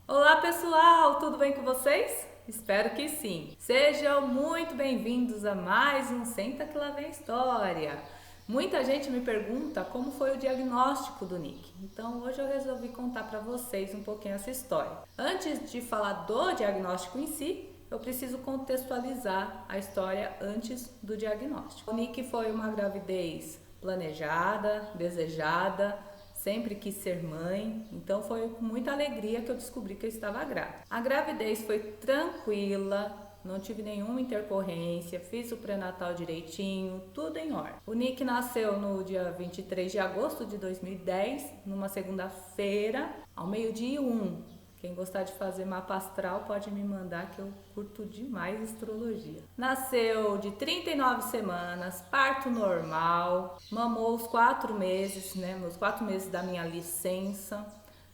Olá pessoal, tudo bem com vocês? Espero que sim. Sejam muito bem-vindos a mais um Senta que lá vem história. Muita gente me pergunta como foi o diagnóstico do Nick, então hoje eu resolvi contar para vocês um pouquinho essa história. Antes de falar do diagnóstico em si, eu preciso contextualizar a história antes do diagnóstico. O Nick foi uma gravidez planejada, desejada, sempre quis ser mãe, então foi com muita alegria que eu descobri que eu estava grávida. A gravidez foi tranquila, não tive nenhuma intercorrência, fiz o pré-natal direitinho, tudo em ordem. O Nick nasceu no dia 23 de agosto de 2010, numa segunda-feira, ao meio-dia e 1. Quem gostar de fazer mapa astral pode me mandar que eu curto demais astrologia. Nasceu de 39 semanas, parto normal, mamou os 4 meses, né? Os 4 meses da minha licença.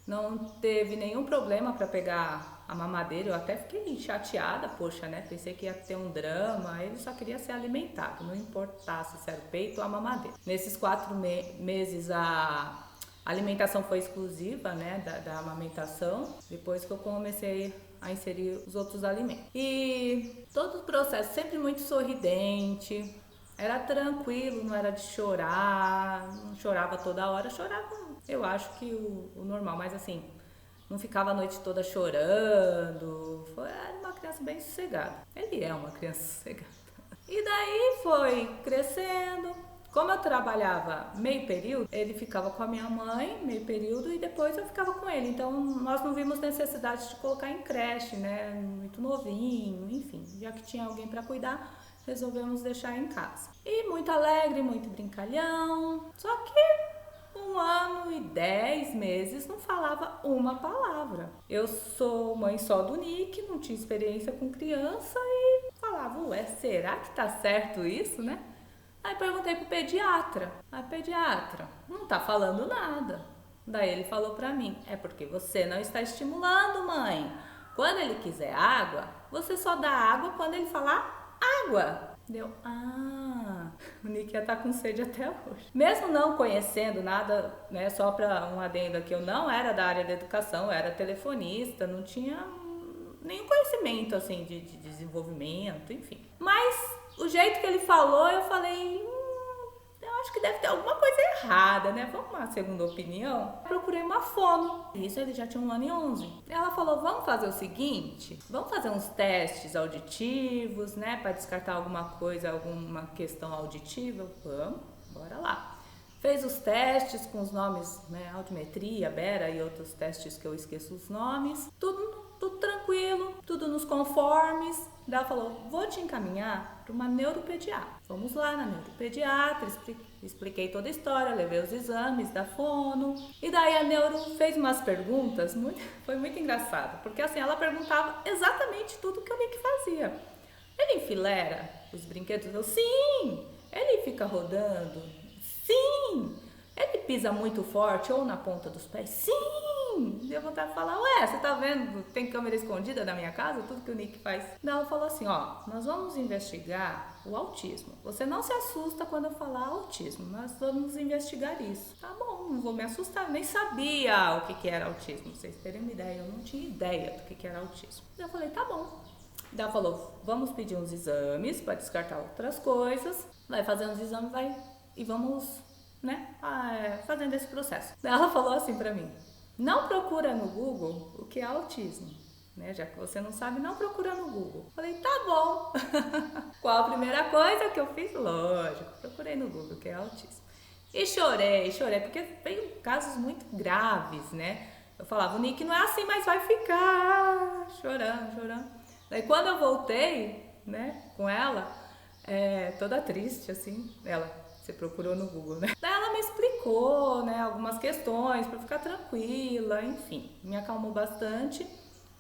Não teve nenhum problema para pegar a mamadeira, eu até fiquei chateada, poxa, né? Pensei que ia ter um drama, ele só queria ser alimentado, não importasse se era o peito ou a mamadeira. Nesses 4 meses a alimentação foi exclusiva, né, da amamentação, depois que eu comecei a inserir os outros alimentos. E todo o processo sempre muito sorridente, era tranquilo, não era de chorar, não chorava toda hora, chorava, eu acho que o normal, mas assim, não ficava a noite toda chorando, era uma criança bem sossegada. Ele é uma criança sossegada. E daí foi crescendo. Como eu trabalhava meio período, ele ficava com a minha mãe meio período e depois eu ficava com ele. Então nós não vimos necessidade de colocar em creche, né? Muito novinho, enfim. Já que tinha alguém para cuidar, resolvemos deixar em casa. E muito alegre, muito brincalhão. Só que 1 ano e 10 meses não falava uma palavra. Eu sou mãe só do Nick, não tinha experiência com criança e falava, ué, será que tá certo isso, né? Aí perguntei pro pediatra. A pediatra, não tá falando nada. Daí ele falou pra mim, é porque você não está estimulando, mãe. Quando ele quiser água, você só dá água quando ele falar água. Deu, o Nick ia estar com sede até hoje. Mesmo não conhecendo nada, né, só pra um adendo aqui, eu não era da área da educação, eu era telefonista, não tinha nenhum conhecimento, assim, de desenvolvimento, enfim. Mas o jeito que ele falou, eu falei, eu acho que deve ter alguma coisa errada, né? Vamos uma segunda opinião? Procurei uma fono. Isso ele já tinha 1 ano e 11. Ela falou, vamos fazer o seguinte, vamos fazer uns testes auditivos, né? Para descartar alguma coisa, alguma questão auditiva. Vamos, bora lá. Fez os testes com os nomes, né? Audiometria, Bera e outros testes que eu esqueço os nomes. Tudo tranquilo, tudo nos conformes. Daí ela falou, vou te encaminhar para uma neuropediatra. Vamos lá na neuropediatra, expliquei toda a história, levei os exames da fono. E daí a neuro fez umas perguntas, foi muito engraçado, porque assim, ela perguntava exatamente tudo que o Nick fazia. Ele enfileira os brinquedos? Eu, sim! Ele fica rodando? Sim! Ele pisa muito forte ou na ponta dos pés? Sim! Deu vontade de falar, ué, você tá vendo, tem câmera escondida na minha casa, tudo que o Nick faz. Não, ela falou assim, ó, nós vamos investigar o autismo. Você não se assusta quando eu falar autismo, nós vamos investigar isso. Tá bom, não vou me assustar, eu nem sabia o que era autismo, pra vocês terem uma ideia, eu não tinha ideia do que era autismo. Eu falei, tá bom. Ela falou, vamos pedir uns exames para descartar outras coisas, vai fazer uns exames, e vamos, né, fazendo esse processo. Ela falou assim pra mim, não procura no Google o que é autismo, né, já que você não sabe, não procura no Google. Falei, tá bom. Qual a primeira coisa que eu fiz? Lógico, procurei no Google o que é autismo. E chorei, porque veio casos muito graves, né. Eu falava, o Nick não é assim, mas vai ficar chorando. Daí quando eu voltei, né, com ela, toda triste, assim, você procurou no Google, né? Daí ela me explicou, né, algumas questões para ficar tranquila, enfim, me acalmou bastante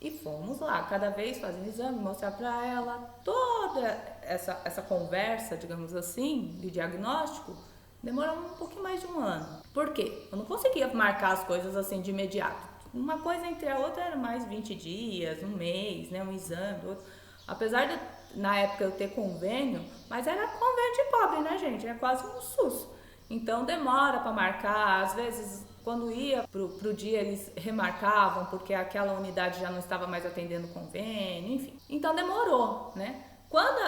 e fomos lá, cada vez fazendo exame, mostrar para ela toda essa conversa, digamos assim, de diagnóstico, demorou um pouquinho mais de 1 ano. Por quê? Eu não conseguia marcar as coisas assim de imediato. Uma coisa entre a outra era mais 20 dias, 1 mês, né, um exame, outro. Apesar de, na época, eu ter convênio, mas era convênio de pobre, né, gente? É quase um SUS. Então demora para marcar, às vezes quando ia pro dia eles remarcavam porque aquela unidade já não estava mais atendendo o convênio, enfim. Então demorou, né? Quando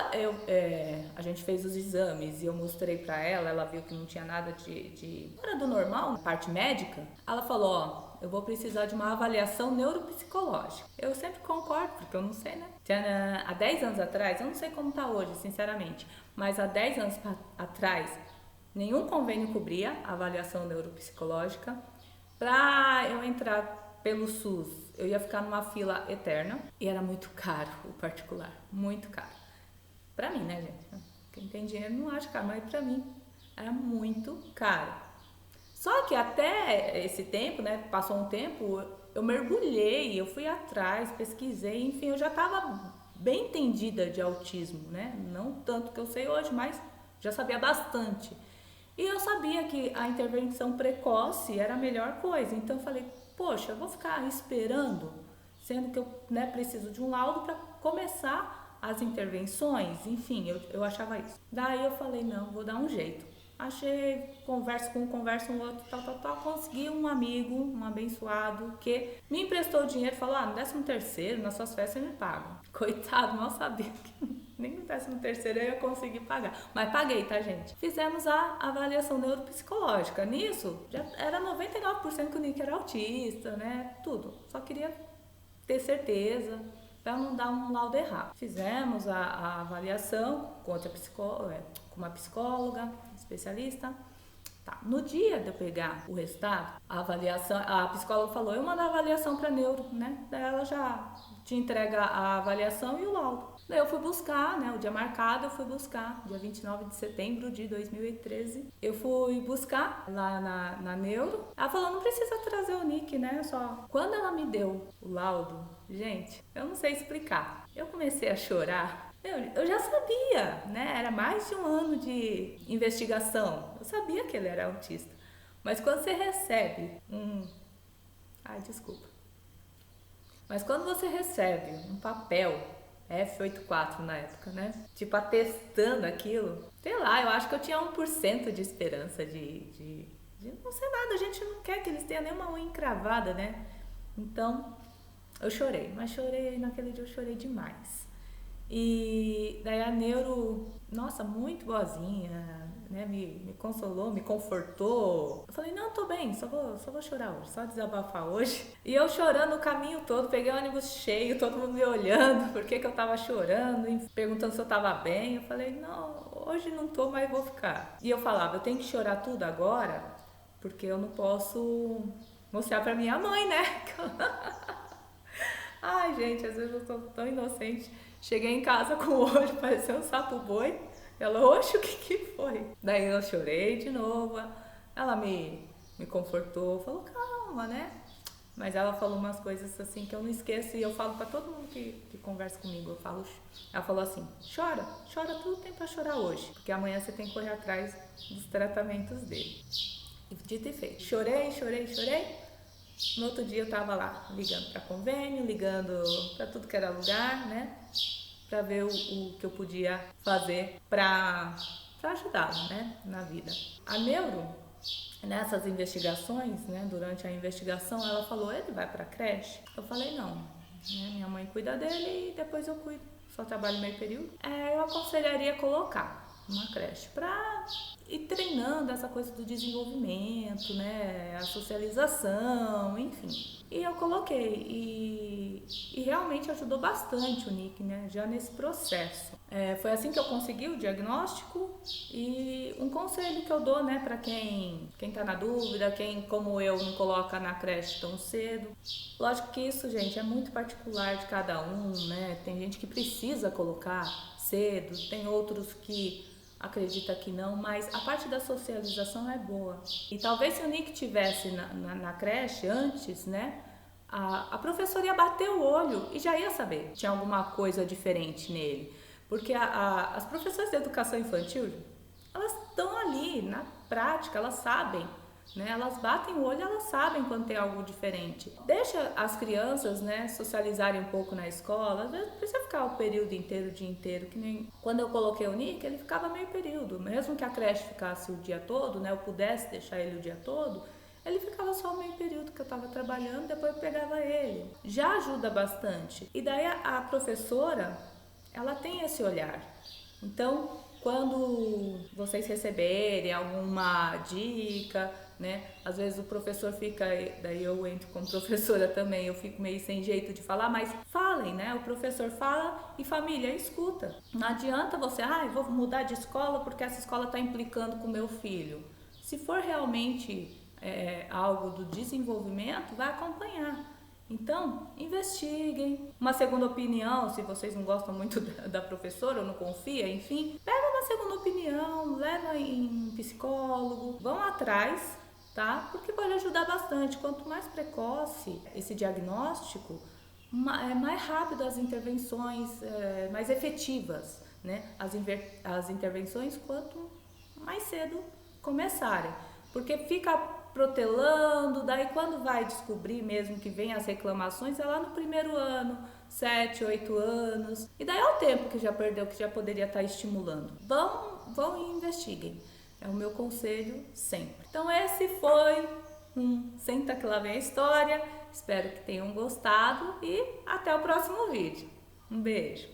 a gente fez os exames e eu mostrei pra ela, ela viu que não tinha nada de fora do normal, na parte médica, ela falou, ó, eu vou precisar de uma avaliação neuropsicológica. Eu sempre concordo, porque eu não sei, né? Há 10 anos atrás, eu não sei como tá hoje, sinceramente, mas há 10 anos atrás, nenhum convênio cobria a avaliação neuropsicológica. Pra eu entrar pelo SUS, eu ia ficar numa fila eterna e era muito caro o particular, muito caro. Pra mim, né, gente? Quem tem dinheiro não acha caro, mas pra mim era muito caro. Só que até esse tempo, né, passou um tempo, eu mergulhei, eu fui atrás, pesquisei, enfim, eu já estava bem entendida de autismo, né? Não tanto que eu sei hoje, mas já sabia bastante. E eu sabia que a intervenção precoce era a melhor coisa, então eu falei, poxa, eu vou ficar esperando, sendo que eu, né, preciso de um laudo para começar as intervenções, enfim, eu achava isso. Daí eu falei, não, vou dar um jeito. Achei, converso com um, converso com outro, tal, consegui um amigo, um abençoado, que me emprestou dinheiro e falou, no 13º, nas suas festas você me paga. Coitado, mal sabia que nem no 13º eu ia conseguir pagar. Mas paguei, tá, gente? Fizemos a avaliação neuropsicológica. Nisso, já era 99% que o Nick era autista, né? Tudo. Só queria ter certeza para não dar um laudo errado. Fizemos a avaliação com uma psicóloga, especialista. Tá. No dia de eu pegar o resultado, a avaliação, a psicóloga falou, eu mando a avaliação para neuro, né? Daí ela já te entrega a avaliação e o laudo. Daí eu fui buscar, né? O dia marcado eu fui buscar, dia 29 de setembro de 2013. Eu fui buscar lá na neuro. Ela falou, não precisa trazer o Nick, né? Só. Quando ela me deu o laudo, gente, eu não sei explicar. Eu comecei a chorar. Eu já sabia, né? Era mais de um ano de investigação. Eu sabia que ele era autista. Mas quando você recebe Ai, desculpa. Mas quando você recebe um papel, F84 na época, né? Tipo, atestando aquilo, sei lá, eu acho que eu tinha 1% de esperança de não ser nada. A gente não quer que eles tenham nenhuma unha encravada, né? Então, eu chorei. Mas naquele dia eu chorei demais. E daí a neuro, nossa, muito boazinha, né, me consolou, me confortou. Eu falei, não, tô bem, só vou chorar hoje, só desabafar hoje. E eu chorando o caminho todo, peguei o ônibus cheio, todo mundo me olhando, por que eu tava chorando, perguntando se eu tava bem. Eu falei, não, hoje não tô, mas vou ficar. E eu falava, eu tenho que chorar tudo agora, porque eu não posso mostrar pra minha mãe, né? Ai, gente, às vezes eu tô tão inocente. Cheguei em casa com o olho parecendo um sapo-boi. Ela, oxe, o que foi? Daí eu chorei de novo. Ela me confortou, falou, calma, né? Mas ela falou umas coisas assim que eu não esqueço e eu falo pra todo mundo que conversa comigo. Ela falou assim, chora tudo tem pra chorar hoje, porque amanhã você tem que correr atrás dos tratamentos dele. E dito e feito. Chorei. No outro dia eu tava lá, ligando para convênio, ligando para tudo que era lugar, né? Para ver o que eu podia fazer para ajudá-lo, né? Na vida. A neuro, nessas investigações, né? Durante a investigação, ela falou, ele vai para creche? Eu falei, não. Né? Minha mãe cuida dele e depois eu cuido. Só trabalho meio período. Eu aconselharia colocar uma creche para ir treinando essa coisa do desenvolvimento, né, a socialização, enfim. E eu coloquei e realmente ajudou bastante o Nick, né, já nesse processo. Foi assim que eu consegui o diagnóstico e um conselho que eu dou, né, para quem tá na dúvida, quem como eu não coloca na creche tão cedo. Lógico que isso, gente, é muito particular de cada um, né, tem gente que precisa colocar cedo, tem outros que acredita que não, mas a parte da socialização é boa. E talvez se o Nick tivesse na creche antes, né, a professora ia bater o olho e já ia saber que tinha alguma coisa diferente nele. Porque as professoras de educação infantil, elas estão ali na prática, elas sabem né? Elas batem o olho, elas sabem quando tem algo diferente. Deixa as crianças, né, socializarem um pouco na escola. Às vezes não precisa ficar o período inteiro, o dia inteiro, que nem quando eu coloquei o Nick, ele ficava meio período. Mesmo que a creche ficasse o dia todo, né, eu pudesse deixar ele o dia todo, ele ficava só o meio período que eu estava trabalhando, depois eu pegava ele. Já ajuda bastante. E daí a professora, ela tem esse olhar. Então, quando vocês receberem alguma dica, né? Às vezes o professor fica, daí eu entro como professora também, eu fico meio sem jeito de falar, mas falem, né? O professor fala e família escuta. Não adianta você, eu vou mudar de escola porque essa escola está implicando com o meu filho. Se for realmente algo do desenvolvimento, vai acompanhar. Então, investiguem. Uma segunda opinião, se vocês não gostam muito da professora ou não confia, enfim, pega uma segunda opinião, leva em psicólogo, vão atrás, tá? Porque pode ajudar bastante. Quanto mais precoce esse diagnóstico, mais rápido as intervenções, mais efetivas, né? As intervenções quanto mais cedo começarem. Porque fica protelando, daí quando vai descobrir mesmo que vem as reclamações, é lá no primeiro ano, 7, 8 anos. E daí é o tempo que já perdeu, que já poderia estar estimulando. Vão e investiguem. É o meu conselho sempre. Então esse foi um Senta que lá vem a história. Espero que tenham gostado e até o próximo vídeo. Um beijo!